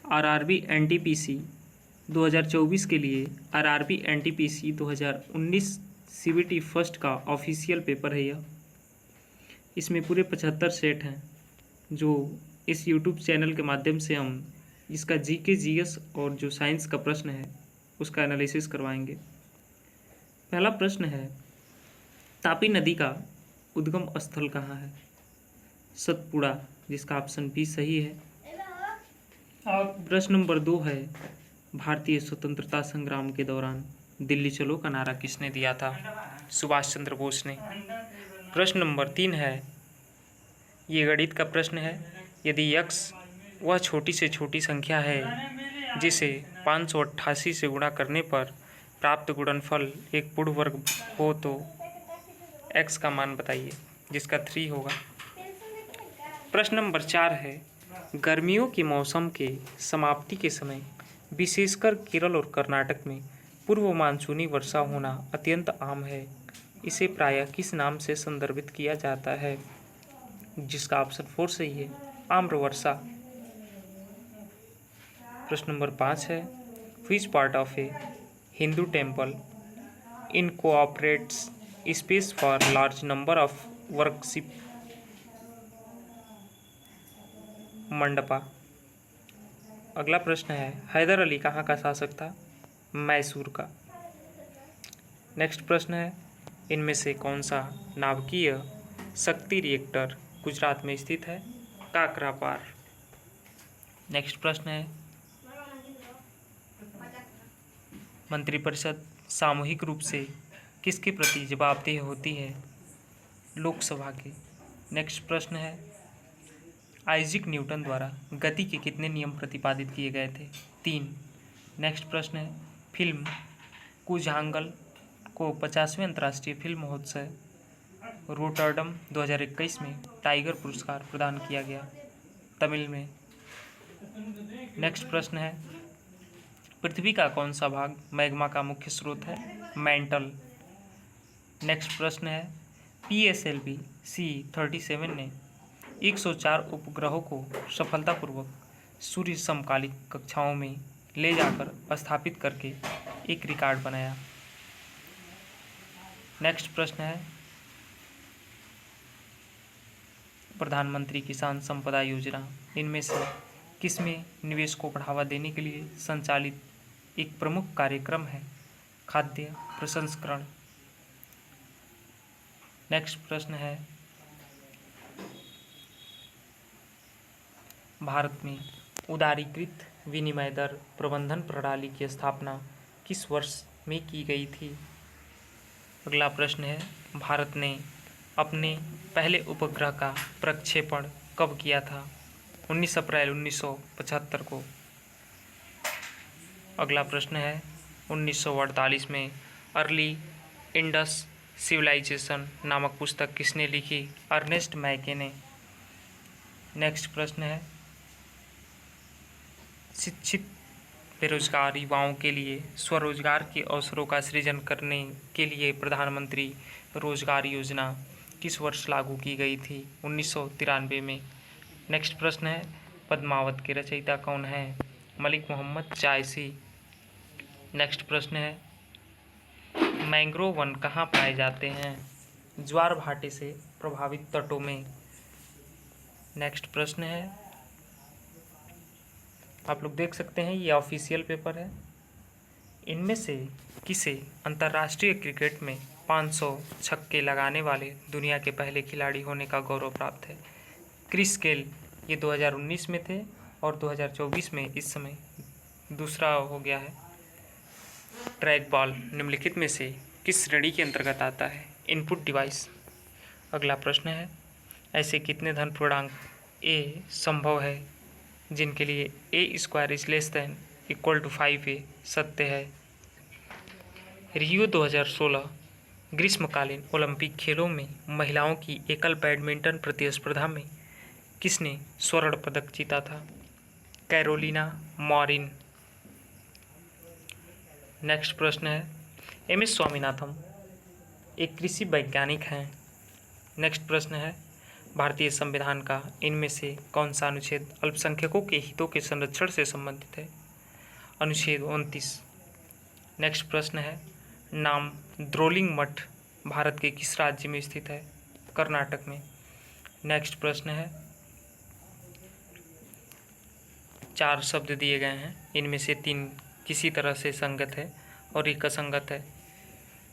RRB NTPC 2024 के लिए RRB NTPC 2019 CBT first का ऑफिशियल पेपर है यह। इसमें पूरे 75 सेट हैं जो इस यूट्यूब चैनल के माध्यम से हम इसका जीके जीएस और जो साइंस का प्रश्न है उसका एनालिसिस करवाएंगे। पहला प्रश्न है, तापी नदी का उद्गम स्थल कहाँ है? सतपुड़ा, जिसका ऑप्शन बी सही है। प्रश्न नंबर 2 है, भारतीय स्वतंत्रता संग्राम के दौरान दिल्ली चलो का नारा किसने दिया था? सुभाष चंद्र बोस ने। प्रश्न नंबर 3 है, ये गणित का प्रश्न है, यदि x वह छोटी से छोटी संख्या है जिसे 588 से गुणा करने पर प्राप्त गुणनफल एक पूर्ण वर्ग हो तो x का मान बताइए, जिसका 3 होगा। प्रश्न नंबर 4 है, गर्मियों के मौसम के समाप्ति के समय विशेषकर केरल और कर्नाटक में पूर्व मानसूनी वर्षा होना अत्यंत आम है। इसे प्रायः किस नाम से संदर्भित किया जाता है? जिसका ऑप्शन 4 सही है, आम्र वर्षा। प्रश्न नंबर 5 है, which part of A Hindu temple incorporates space for large number of worship? Mandapa. अगला प्रश्न है, हैदर अली कहाँ का शासक था? मैसूर का। नेक्स्ट प्रश्न है, इनमें से कौन सा नाभिकीय शक्ति रिएक्टर गुजरात में स्थित है? काकरापार। नेक्स्ट प्रश्न है, मंत्रिपरिषद सामूहिक रूप से किसके प्रति जवाबदेह होती है? लोकसभा के। नेक्स्ट प्रश्न है, आइजैक न्यूटन द्वारा गति के कितने नियम प्रतिपादित किए गए थे? 3। नेक्स्ट प्रश्न है, फिल्म कुंजांगल को 50वें अंतर्राष्ट्रीय फिल्म महोत्सव रोटरडम 2021 में टाइगर पुरस्कार प्रदान किया गया, तमिल में। नेक्स्ट प्रश्न है, पृथ्वी का कौन सा भाग मैग्मा का मुख्य स्रोत है? मैंटल। नेक्स्ट प्रश्न है, PSLV C-37 ने 104 उपग्रहों को सफलतापूर्वक सूर्य समकालिक कक्षाओं में ले जाकर स्थापित करके एक रिकॉर्ड बनाया। नेक्स्ट प्रश्न है, प्रधानमंत्री किसान संपदा योजना इनमें से किसमें निवेश को बढ़ावा देने के लिए संचालित एक प्रमुख कार्यक्रम है? खाद्य प्रसंस्करण। नेक्स्ट प्रश्न है, भारत में उदारीकृत विनिमय दर प्रबंधन प्रणाली की स्थापना किस वर्ष में की गई थी? अगला प्रश्न है, भारत ने अपने पहले उपग्रह का प्रक्षेपण कब किया था? 19 अप्रैल 1975 को। अगला प्रश्न है, 1948 में अर्ली इंडस सिविलाइजेशन नामक पुस्तक किसने लिखी? अर्नेस्ट मैके ने। नेक्स्ट प्रश्न है, शिक्षित बेरोजगार युवाओं के लिए स्वरोजगार के अवसरों का सृजन करने के लिए प्रधानमंत्री रोजगार योजना किस वर्ष लागू की गई थी? 1993 में। नेक्स्ट प्रश्न है, पद्मावत के रचयिता कौन है? मलिक मोहम्मद जायसी। नेक्स्ट प्रश्न है, मैंग्रोव वन कहाँ पाए जाते हैं? ज्वार भाटे से प्रभावित तटों में। नेक्स्ट प्रश्न है, आप लोग देख सकते हैं ये ऑफिशियल पेपर है, इनमें से किसे अंतर्राष्ट्रीय क्रिकेट में 500 छक्के लगाने वाले दुनिया के पहले खिलाड़ी होने का गौरव प्राप्त है? क्रिस गेल, ये 2019 में थे और 2024 में इस समय दूसरा हो गया है। ट्रैक बॉल निम्नलिखित में से किस श्रेणी के अंतर्गत आता है? Input device. अगला प्रश्न है, ऐसे कितने धन पूर्णांक a संभव है जिनके लिए a² is less than equal to 5a सत्य है? रियो 2016 ग्रीष्मकालीन ओलंपिक खेलों में महिलाओं की एकल बैडमिंटन प्रतिस्पर्धा में किसने स्वर्ण पदक जीता था? कैरोलिना मॉरिन। नेक्स्ट प्रश्न है, MS स्वामीनाथन एक कृषि वैज्ञानिक हैं। नेक्स्ट प्रश्न है, भारतीय संविधान का इनमें से कौन सा अनुच्छेद अल्पसंख्यकों के हितों के संरक्षण से संबंधित है? अनुच्छेद 29। नेक्स्ट प्रश्न है, नाम द्रोलिंग मठ भारत के किस राज्य में स्थित है? कर्नाटक में। नेक्स्ट प्रश्न है, 4 शब्द दिए गए हैं, इनमें से 3 किसी तरह से संगत है और एक असंगत है।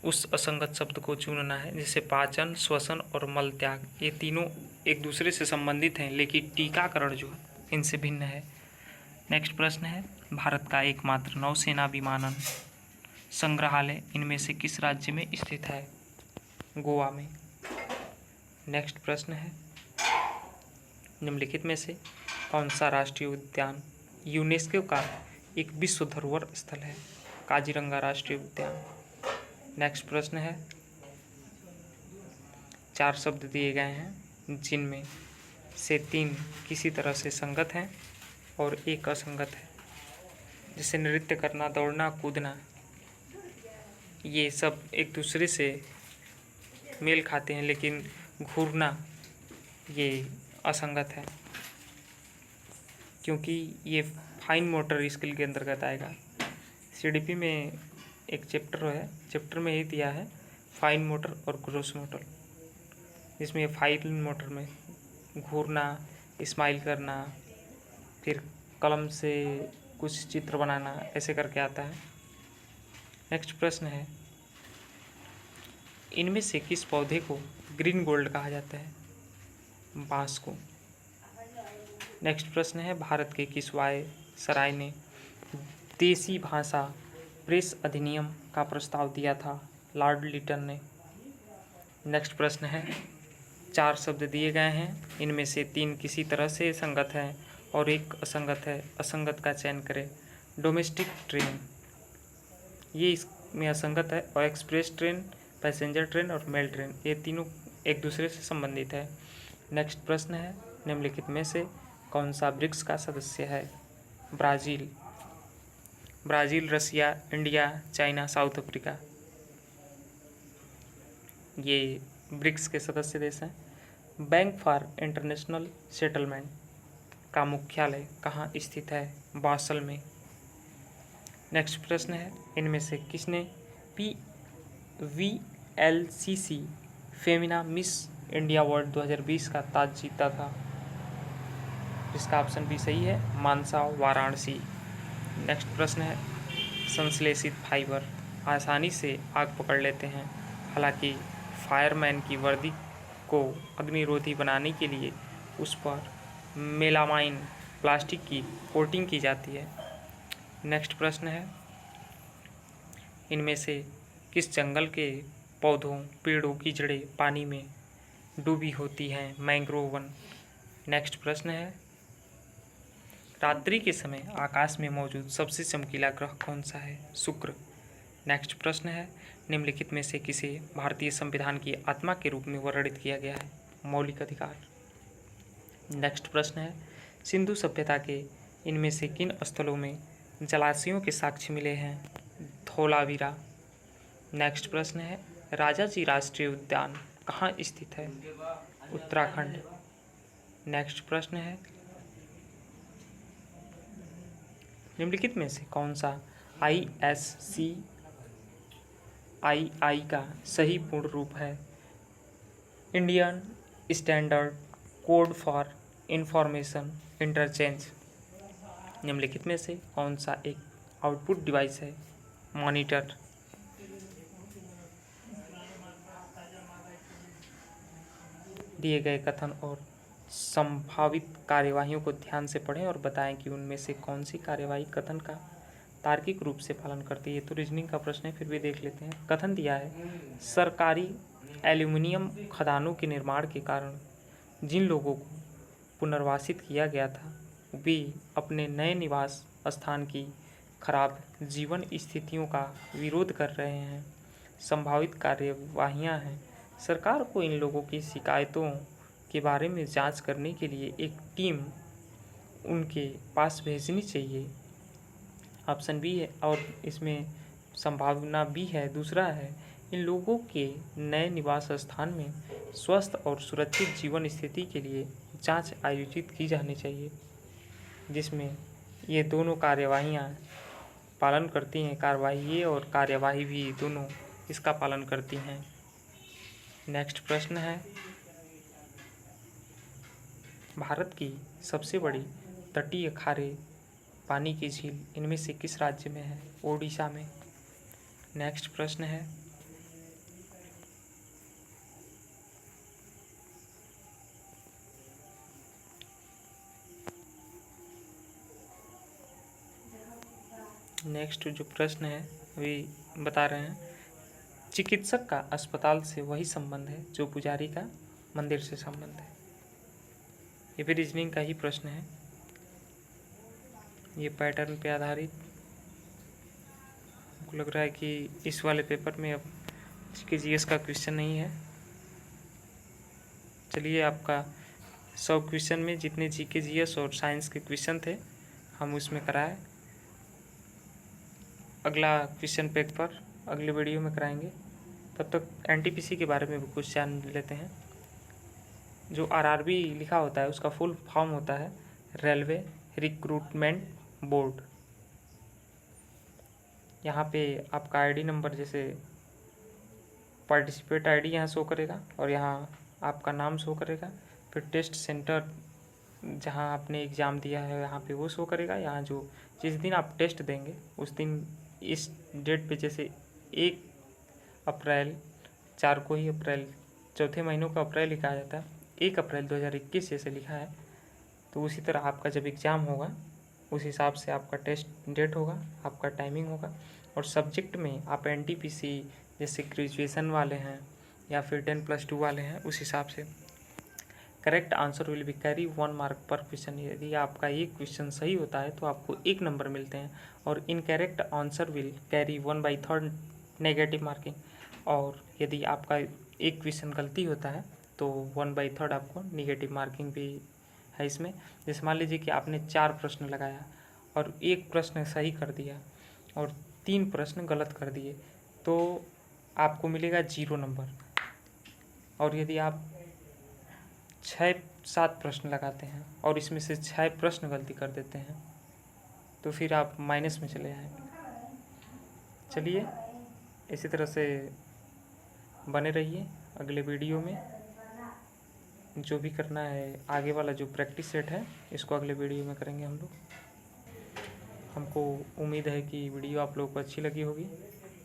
उस असंगत शब्द को चुनना है, जैसे पाचन, श्वसन और मल त्याग। ये तीनों एक दूसरे से संबंधित हैं, लेकिन टीकाकरण जो है इनसे भिन्न है। नेक्स्ट प्रश्न है, भारत का एकमात्र नौसेना विमानन संग्रहालय इनमें से किस राज्य में स्थित है? गोवा में। नेक्स्ट प्रश्न है, निम्नलिखित में से कौन सा राष्ट्रीय उद्यान यूनेस्को का एक विश्व धरोहर स्थल है? काजीरंगा राष्ट्रीय उद्यान। नेक्स्ट प्रश्न है, 4 शब्द दिए गए हैं, जिनमें से 3 किसी तरह से संगत हैं और एक असंगत है, जैसे नृत्य करना, दौड़ना, कूदना। ये सब एक दूसरे से मेल खाते हैं, लेकिन घूरना ये असंगत है, क्योंकि ये फाइन मोटर स्किल के अंतर्गत आएगा। सीडीपी में एक चैप्टर है, चैप्टर में ही दिया है फाइन मोटर और ग्रोस मोटर, जिसमें फाइन मोटर में घूरना, स्माइल करना, फिर कलम से कुछ चित्र बनाना, ऐसे करके आता है। नेक्स्ट प्रश्न है, इनमें से किस पौधे को ग्रीन गोल्ड कहा जाता है? बांस को। नेक्स्ट प्रश्न है, भारत के किस वायसराय ने देसी भाषा प्रेस अधिनियम का प्रस्ताव दिया था? लॉर्ड लिटन ने। नेक्स्ट प्रश्न है, 4 शब्द दिए गए हैं, इनमें से 3 किसी तरह से संगत हैं और एक असंगत है। असंगत का चयन करें। डोमेस्टिक ट्रेन, ये इसमें असंगत है, और एक्सप्रेस ट्रेन, पैसेंजर ट्रेन और मेल ट्रेन, ये तीनों एक दूसरे से संबंधित है। नेक्स्ट प्रश्न है, निम्नलिखित में से कौन सा ब्रिक्स का सदस्य है? ब्राज़ील। ब्राज़ील, रसिया, इंडिया, चाइना, साउथ अफ्रीका, ये ब्रिक्स के सदस्य देश हैं। बैंक फॉर इंटरनेशनल सेटलमेंट का मुख्यालय कहाँ स्थित है? बासल में। नेक्स्ट प्रश्न है, इनमें से किसने VLCC Femina miss India world 2020 का ताज जीता था? इसका ऑप्शन भी सही है, मानसा, वाराणसी। नेक्स्ट प्रश्न है, संश्लेषित फाइबर आसानी से आग पकड़ लेते हैं, हालांकि फायरमैन की वर्दी को अग्निरोधी बनाने के लिए उस पर मेलामाइन प्लास्टिक की कोटिंग की जाती है। नेक्स्ट प्रश्न है, इनमें से किस जंगल के पौधों, पेड़ों की जड़ें पानी में डूबी होती हैं? Mangrove one. नेक्स्ट प्रश्न है, रात्रि के समय आकाश में मौजूद सबसे चमकीला ग्रह कौन सा है? शुक्र। नेक्स्ट प्रश्न है, निम्नलिखित में से किसे भारतीय संविधान की आत्मा के रूप में वर्णित किया गया है? मौलिक अधिकार। नेक्स्ट प्रश्न है, सिंधु सभ्यता के इनमें से किन स्थलों में जलाशयों के साक्ष्य मिले हैं? धौलावीरा। नेक्स्ट प्रश्न है, राजाजी राष्ट्रीय उद्यान कहाँ स्थित है? उत्तराखंड। नेक्स्ट प्रश्न है, निम्नलिखित में से कौन सा ISCII का सही पूर्ण रूप है? Indian standard code for information interchange. निम्नलिखित में से कौन सा एक आउटपुट डिवाइस है? मॉनिटर। दिए गए कथन और संभावित कार्यवाहियों को ध्यान से पढ़ें और बताएं कि उनमें से कौन सी कार्यवाही कथन का तार्किक रूप से पालन करती है। तो रीजनिंग का प्रश्न है, फिर भी देख लेते हैं। कथन दिया है, सरकारी एल्यूमिनियम खदानों के निर्माण के कारण जिन लोगों को पुनर्वासित किया गया था, वे अपने नए निवास स्थान की खराब जीवन स्थितियों का विरोध कर रहे हैं। संभावित कार्यवाहियां हैं, सरकार को इन लोगों की शिकायतों के बारे में जांच करने के लिए एक टीम उनके पास भेजनी चाहिए। ऑप्शन बी है, और इसमें संभावना भी है। दूसरा है, इन लोगों के नए निवास स्थान में स्वस्थ और सुरक्षित जीवन स्थिति के लिए जांच आयोजित की जानी चाहिए, जिसमें ये दोनों कार्यवाहियाँ पालन करती हैं। कार्यवाही ये और कार्यवाही भी दोनों इसका पालन करती हैं। नेक्स्ट प्रश्न है, भारत की सबसे बड़ी तटीय खारे पानी की झील इनमें से किस राज्य में है? ओडिशा में। नेक्स्ट प्रश्न है, नेक्स्ट जो प्रश्न है अभी बता रहे हैं, चिकित्सक का अस्पताल से वही संबंध है जो पुजारी का मंदिर से संबंध है। ये भी रीजनिंग का ही प्रश्न है, ये पैटर्न पे आधारित। हमको लग रहा है कि इस वाले पेपर में अब जीएस का क्वेश्चन नहीं है। चलिए, आपका 100 क्वेश्चन में जितने जीके जीएस और साइंस के क्वेश्चन थे हम उसमें कराए। अगला क्वेश्चन पेपर अगले वीडियो में कराएंगे। तब तक एनटीपीसी के बारे में भी कुछ जान लेते हैं। जो आरआरबी लिखा होता है उसका फुल फॉर्म होता है रेलवे रिक्रूटमेंट बोर्ड। यहाँ पे आपका आईडी नंबर, जैसे पार्टिसिपेट आईडी यहाँ शो करेगा और यहाँ आपका नाम शो करेगा। फिर टेस्ट सेंटर जहाँ आपने एग्ज़ाम दिया है यहाँ पे वो शो करेगा। यहाँ जो जिस दिन आप टेस्ट देंगे उस दिन इस डेट पे, जैसे 1 अप्रैल, 4 को ही अप्रैल, चौथे महीनों का अप्रैल लिखा जाता है, 1 अप्रैल 2021 जैसे लिखा है, तो उसी तरह आपका जब एग्ज़ाम होगा उस हिसाब से आपका टेस्ट डेट होगा, आपका टाइमिंग होगा। और सब्जेक्ट में आप एनटीपीसी जैसे ग्रेजुएशन वाले हैं या फिर 10+2 वाले हैं उस हिसाब से correct answer will be carry 1 mark पर क्वेश्चन। यदि आपका एक क्वेश्चन सही होता है तो आपको 1 नंबर मिलते हैं और incorrect answer will carry 1/3 negative marking. और यदि आपका एक क्वेश्चन गलती होता है तो 1/3 आपको नेगेटिव मार्किंग भी है इसमें। जैसे मान लीजिए कि आपने 4 प्रश्न लगाया और 1 प्रश्न सही कर दिया और 3 प्रश्न गलत कर दिए तो आपको मिलेगा 0 नंबर। और यदि आप 6-7 प्रश्न लगाते हैं और इसमें से 6 प्रश्न गलती कर देते हैं तो फिर आप माइनस में चले जाएंगे। चलिए, इसी तरह से बने रहिए। अगले वीडियो में जो भी करना है, आगे वाला जो प्रैक्टिस सेट है इसको अगले वीडियो में करेंगे हम लोग। हमको उम्मीद है कि वीडियो आप लोगों को अच्छी लगी होगी।